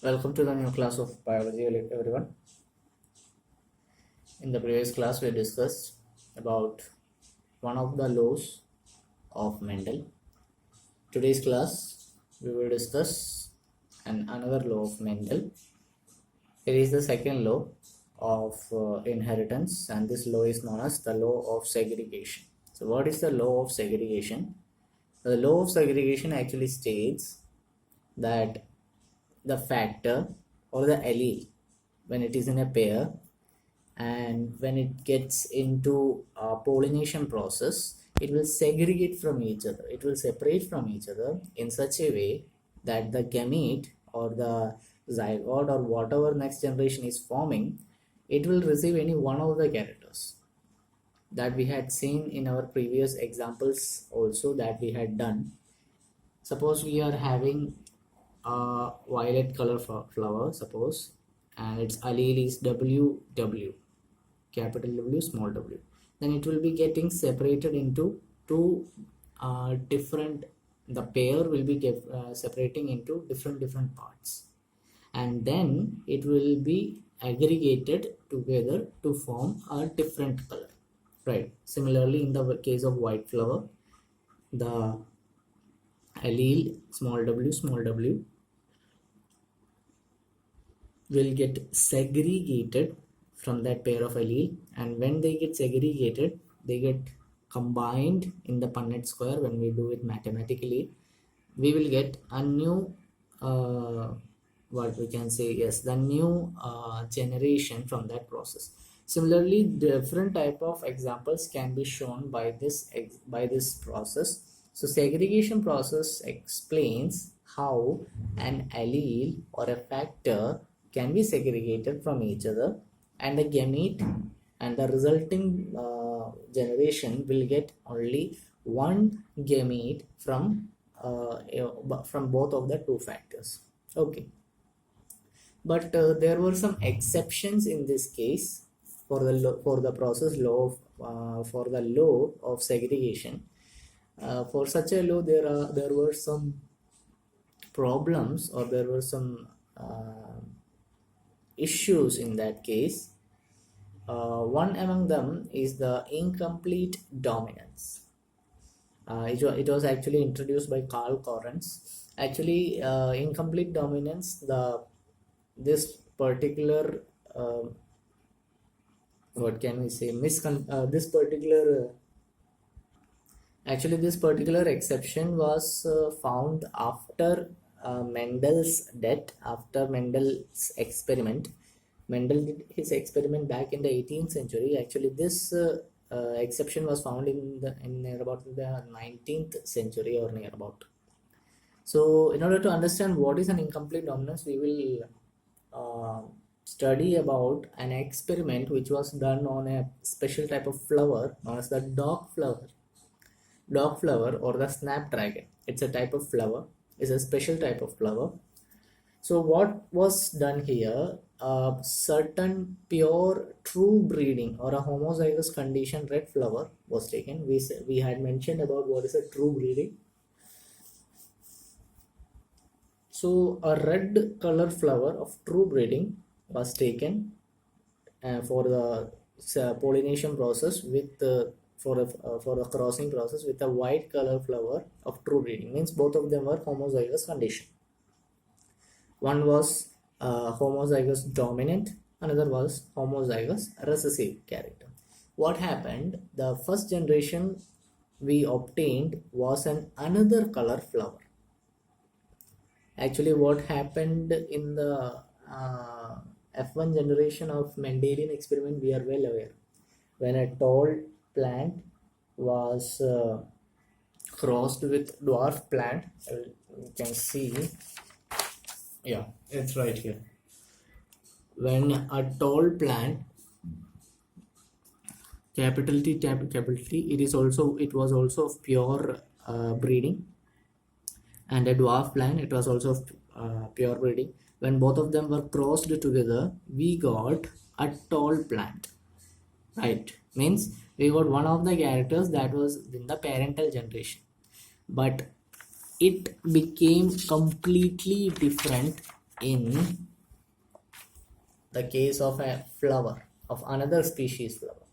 Welcome to the new class of biology, everyone. In the previous class, we discussed about one of the laws of Mendel. Today's class, we will discuss another law of Mendel. It is the second law of inheritance, and this law is known as the law of segregation. So, what is the law of segregation? The law of segregation actually states that the factor or the allele, when it is in a pair and when it gets into a pollination process, it will segregate from each other. It will separate from each other in such a way that the gamete or the zygote or whatever next generation is forming, it will receive any one of the characters that we had seen in our previous examples also that we had done. Suppose we are having a violet color flower, suppose, and its allele is WW, capital W, small w, then it will be getting separated into two different, the pair will be separating into different parts, and then it will be aggregated together to form a different color, right? Similarly, in the case of white flower, the allele small w will get segregated from that pair of allele, and when they get segregated, they get combined in the Punnett square. When we do it mathematically, we will get a new what we can say, yes, the new generation from that process. Similarly, different type of examples can be shown by this process. So segregation process explains how an allele or a factor can be segregated from each other, and the gamete and the resulting generation will get only one gamete from both of the two factors. Okay, but there were some exceptions in this case for the process law of for the law of segregation. For such a law, there were some problems, or there were some issues in that case. One among them is the incomplete dominance. It was actually introduced by Karl Correns. Actually, incomplete dominance, this particular what can we say, this particular exception was found after Mendel's death, after Mendel's experiment. Mendel did his experiment back in the 18th century. Actually, this exception was found in near about the 19th century or near about. So, in order to understand what is an incomplete dominance, we will study about an experiment which was done on a special type of flower known as the dog flower or the snapdragon. It's a type of flower. It's a special type of flower. So what was done here, a certain pure true breeding or a homozygous condition red flower was taken. We had mentioned about what is a true breeding. So a red color flower of true breeding was taken for the pollination process with for the crossing process with a white color flower of true breeding. Means both of them were homozygous condition. One was homozygous dominant, another was homozygous recessive character. What happened? The first generation we obtained was another color flower. Actually, what happened in the F1 generation of Mendelian experiment, we are well aware. When a tall plant was crossed with dwarf plant, you can see, yeah, it's right here. When a tall plant, capital T, it was also of pure breeding, and a dwarf plant, it was also of pure breeding. When both of them were crossed together, we got a tall plant, right? Means we got one of the characters that was in the parental generation, but it became completely different in the case of a flower of another species flower.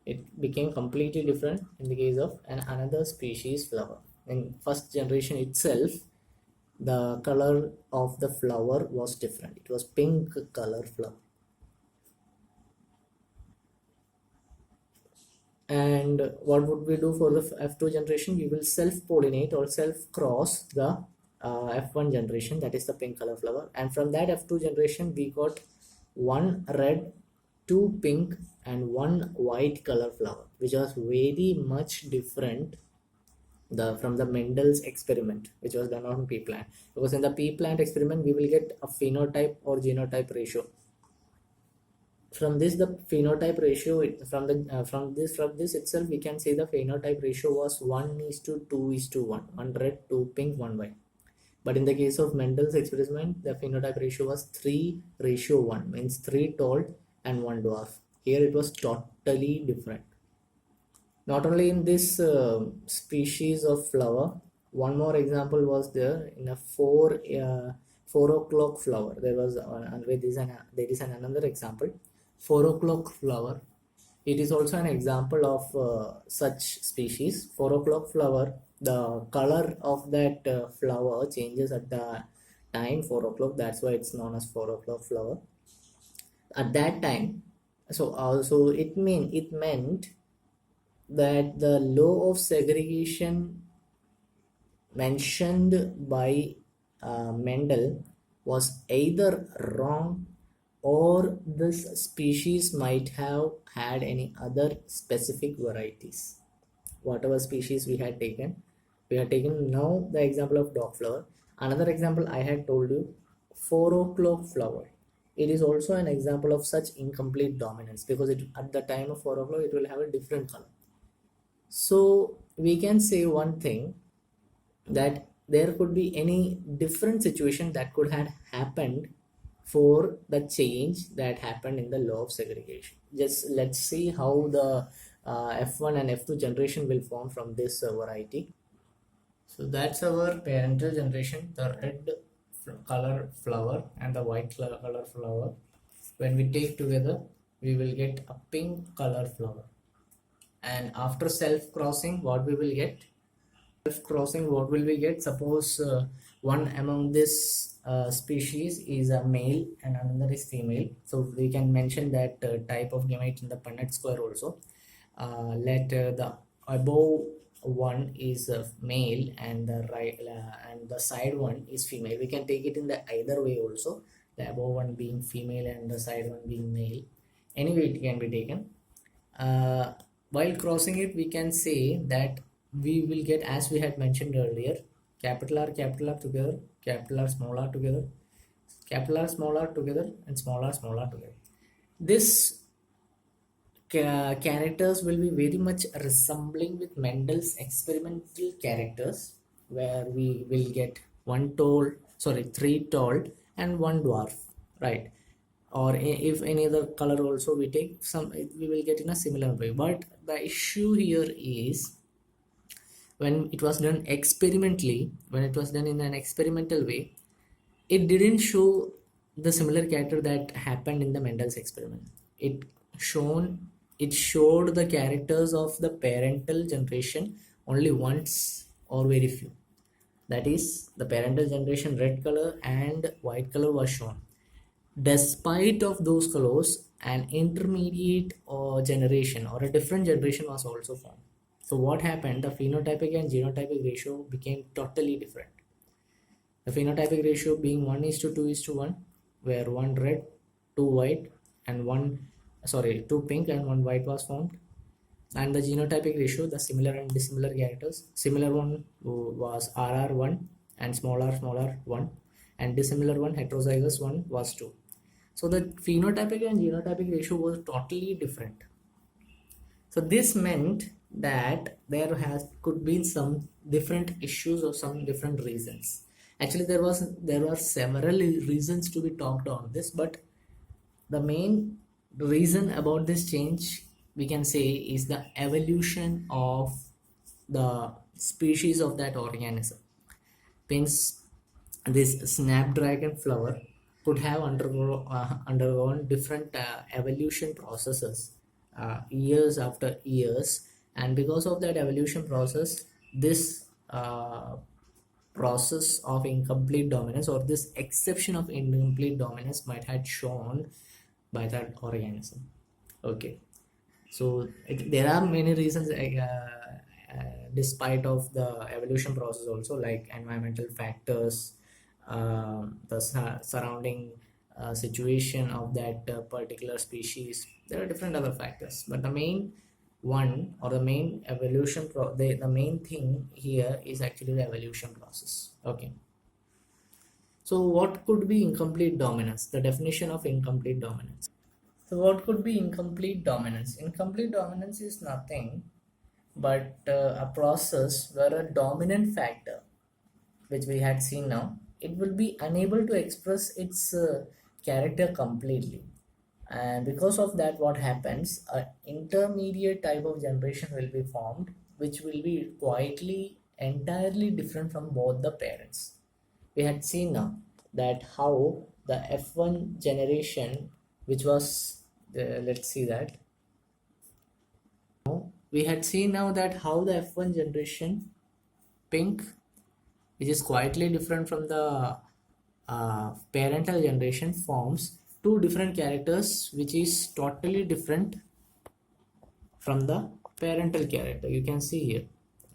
It became completely different in the case of another species flower. In first generation itself, the color of the flower was different. It was pink color flower. And what would we do for the F2 generation? We will self-pollinate or self-cross the F1 generation, that is the pink color flower. And from that F2 generation, we got one red, two pink, and one white color flower, which was very much different from the Mendel's experiment, which was done on pea plant. Because in the pea plant experiment, we will get a phenotype or genotype ratio. From this, the phenotype ratio from this itself, we can say the phenotype ratio was 1:2:1, one red, two pink, one white. But in the case of Mendel's experiment, the phenotype ratio was 3:1, means 3 tall and 1 dwarf. Here it was totally different. Not only in this species of flower, one more example was there in a 4 o'clock flower. There is another example, 4 o'clock flower. It is also an example of such species. 4 o'clock flower, the color of that flower changes at the time 4 o'clock. That's why it's known as 4 o'clock flower. At that time, so also it meant that the law of segregation mentioned by Mendel was either wrong, or this species might have had any other specific varieties. Whatever species we had taken now the example of dog flower. Another example I had told you, 4 o'clock flower. It is also an example of such incomplete dominance, because at the time of 4 o'clock it will have a different color. So we can say one thing, that there could be any different situation that could have happened for the change that happened in the law of segregation. Just let's see how the F1 and F2 generation will form from this variety. So that's our parental generation, the red color flower and the white color flower. When we take together, we will get a pink color flower. And after self-crossing, what we will get? Self-crossing, what will we get? Suppose one among this species is a male and another is female. So we can mention that type of gamete in the Punnett square also. Let the above one is male and the right and the side one is female. We can take it in the either way also. The above one being female and the side one being male. Anyway, it can be taken. While crossing it, we can say that we will get, as we had mentioned earlier, capital R together, capital R small r together, capital R small r together, and small r together. This characters will be very much resembling with Mendel's experimental characters, where we will get 3 tall and 1 dwarf, right? Or if any other color also we take, we will get in a similar way. But the issue here is, when it was done experimentally, when it was done in an experimental way, it didn't show the similar character that happened in the Mendel's experiment. It showed the characters of the parental generation only once or very few. That is, the parental generation red color and white color was shown. Despite of those colors, an intermediate generation or a different generation was also formed. So what happened? The phenotypic and genotypic ratio became totally different. The phenotypic ratio being 1:2:1, where 1 red, 2 white, and 2 pink and 1 white was formed. And the genotypic ratio, the similar and dissimilar characters, similar one was RR1 and small r 1, and dissimilar one, heterozygous one, was 2. So the phenotypic and genotypic ratio was totally different. So this meant that there could be some different issues or some different reasons. Actually, there were several reasons to be talked on this, but the main reason about this change, we can say, is the evolution of the species of that organism. Means this snapdragon flower could have undergone different evolution processes years after years, and because of that evolution process, this process of incomplete dominance, or this exception of incomplete dominance, might have shown by that organism. Okay, so there are many reasons, despite of the evolution process also, like environmental factors, the surrounding situation of that particular species. There are different other factors, but the main one, or the main the main thing here is actually the evolution process. Okay, so what could be incomplete dominance? The definition of incomplete dominance. So what could be incomplete dominance? Incomplete dominance is nothing but a process where a dominant factor, which we had seen now, it will be unable to express its character completely. And because of that, what happens, an intermediate type of generation will be formed, which will be quietly entirely different from both the parents. We had seen now that how the F1 generation, which was let's see that we had seen now that how the F1 generation pink, which is quietly different from the parental generation, forms two different characters which is totally different from the parental character. You can see here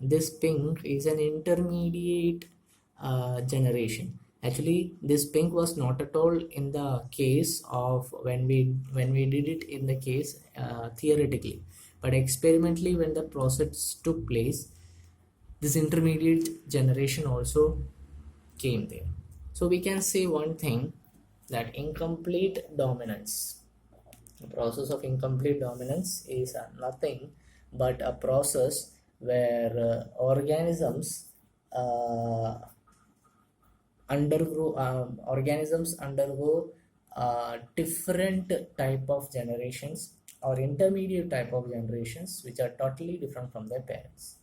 this pink is an intermediate generation. Actually, this pink was not at all in the case of when we did it in the case theoretically, but experimentally when the process took place, this intermediate generation also came there. So we can say one thing, that incomplete dominance, the process of incomplete dominance is nothing but a process where organisms undergo different type of generations, or intermediate type of generations, which are totally different from their parents.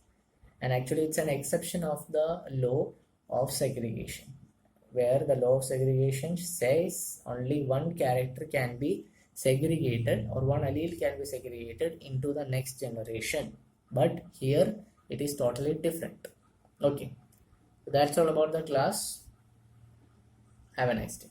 And actually it's an exception of the law of segregation, where the law of segregation says only one character can be segregated, or one allele can be segregated into the next generation, but here it is totally different. Okay, so that's all about the class. Have a nice day.